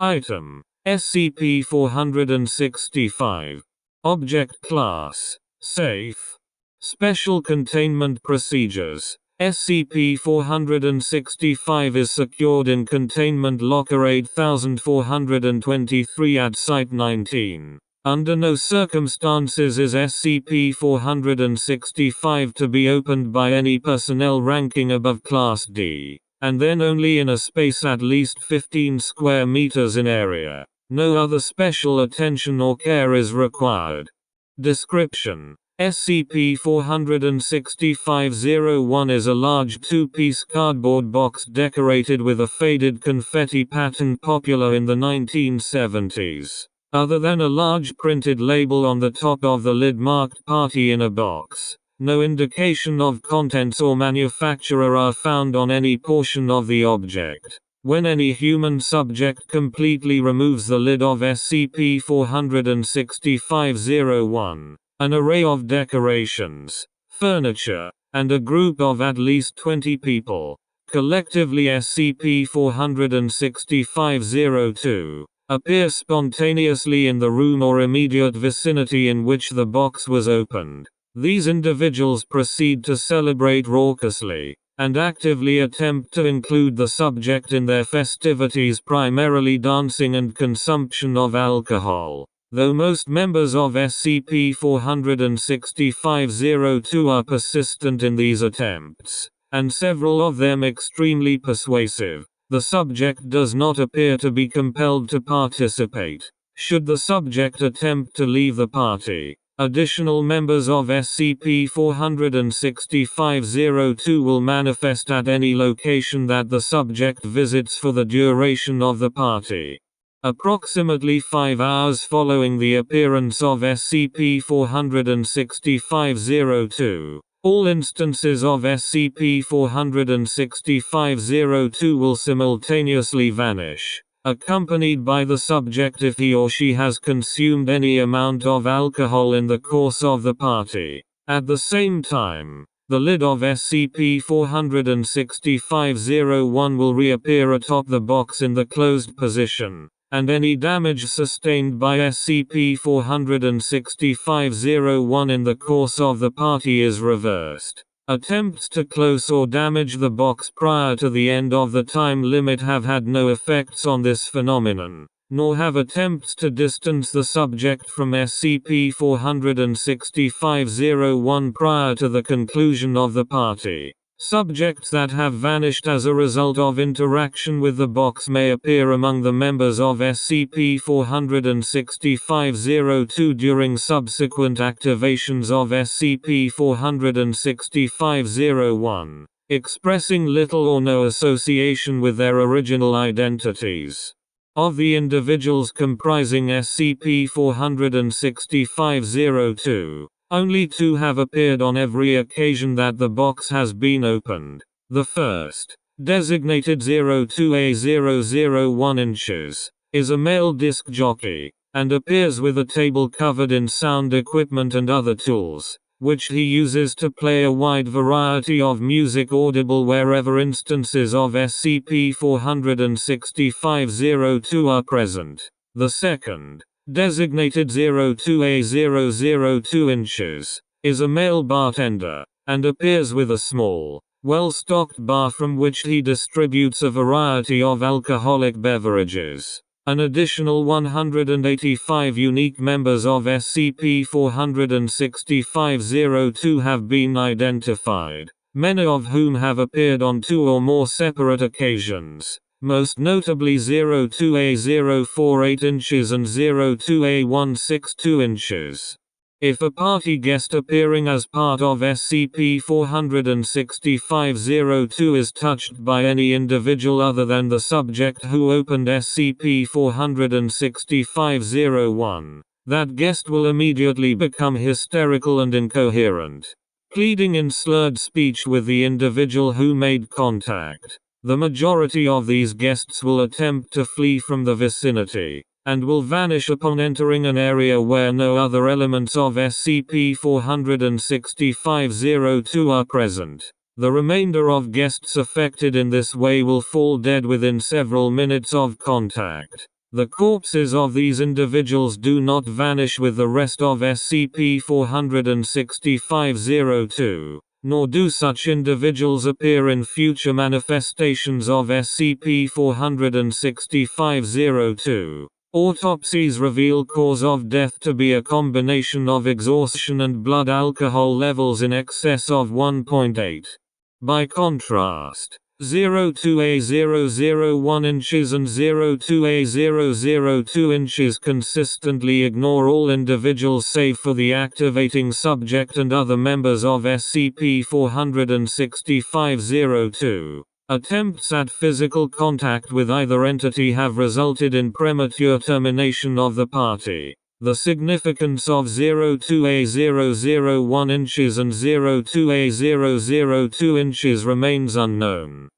Item: SCP-465. Object Class: Safe. Special Containment Procedures: SCP-465 is secured in Containment Locker 8423 at Site-19. Under no circumstances is SCP-465 to be opened by any personnel ranking above Class D, and then only in a space at least 15 square meters in area. No other special attention or care is required. Description: SCP-465-01 is a large two-piece cardboard box decorated with a faded confetti pattern popular in the 1970s. Other than a large printed label on the top of the lid marked "Party in a Box," no indication of contents or manufacturer are found on any portion of the object. When any human subject completely removes the lid of SCP-465-01, an array of decorations, furniture, and a group of at least 20 people, collectively SCP-465-02, appear spontaneously in the room or immediate vicinity in which the box was opened. These individuals proceed to celebrate raucously, and actively attempt to include the subject in their festivities, primarily dancing and consumption of alcohol. Though most members of SCP-465-02 are persistent in these attempts, and several of them extremely persuasive, the subject does not appear to be compelled to participate. Should the subject attempt to leave the party, additional members of SCP-465-02 will manifest at any location that the subject visits for the duration of the party. Approximately 5 hours following the appearance of SCP-465-02, all instances of SCP-465-02 will simultaneously vanish, accompanied by the subject if he or she has consumed any amount of alcohol in the course of the party. At the same time, the lid of SCP-465-01 will reappear atop the box in the closed position, and any damage sustained by SCP-465-01 in the course of the party is reversed. Attempts to close or damage the box prior to the end of the time limit have had no effects on this phenomenon, nor have attempts to distance the subject from SCP-465-01 prior to the conclusion of the party. Subjects that have vanished as a result of interaction with the box may appear among the members of SCP-465-02 during subsequent activations of SCP-465-01, expressing little or no association with their original identities. Of the individuals comprising SCP-465-02, only 2 have appeared on every occasion that the box has been opened. The first, designated 02A001 inches, is a male disc jockey, and appears with a table covered in sound equipment and other tools, which he uses to play a wide variety of music audible wherever instances of SCP-465-02 are present. The second, designated 02A002 inches, is a male bartender, and appears with a small, well-stocked bar from which he distributes a variety of alcoholic beverages. An additional 185 unique members of SCP-465-02 have been identified, many of whom have appeared on 2 or more separate occasions, most notably 02A048 inches and 02A162 inches. If a party guest appearing as part of SCP-465-02 is touched by any individual other than the subject who opened SCP-465-01, that guest will immediately become hysterical and incoherent, pleading in slurred speech with the individual who made contact. The majority of these guests will attempt to flee from the vicinity, and will vanish upon entering an area where no other elements of SCP-465-02 are present. The remainder of guests affected in this way will fall dead within several minutes of contact. The corpses of these individuals do not vanish with the rest of SCP-465-02, nor do such individuals appear in future manifestations of SCP-465-02. Autopsies reveal cause of death to be a combination of exhaustion and blood alcohol levels in excess of 1.8. By contrast, 02A001 inches and 02A002 inches consistently ignore all individuals save for the activating subject and other members of SCP-465-02. Attempts at physical contact with either entity have resulted in premature termination of the party. The significance of 02A001 inches and 02A002 inches remains unknown.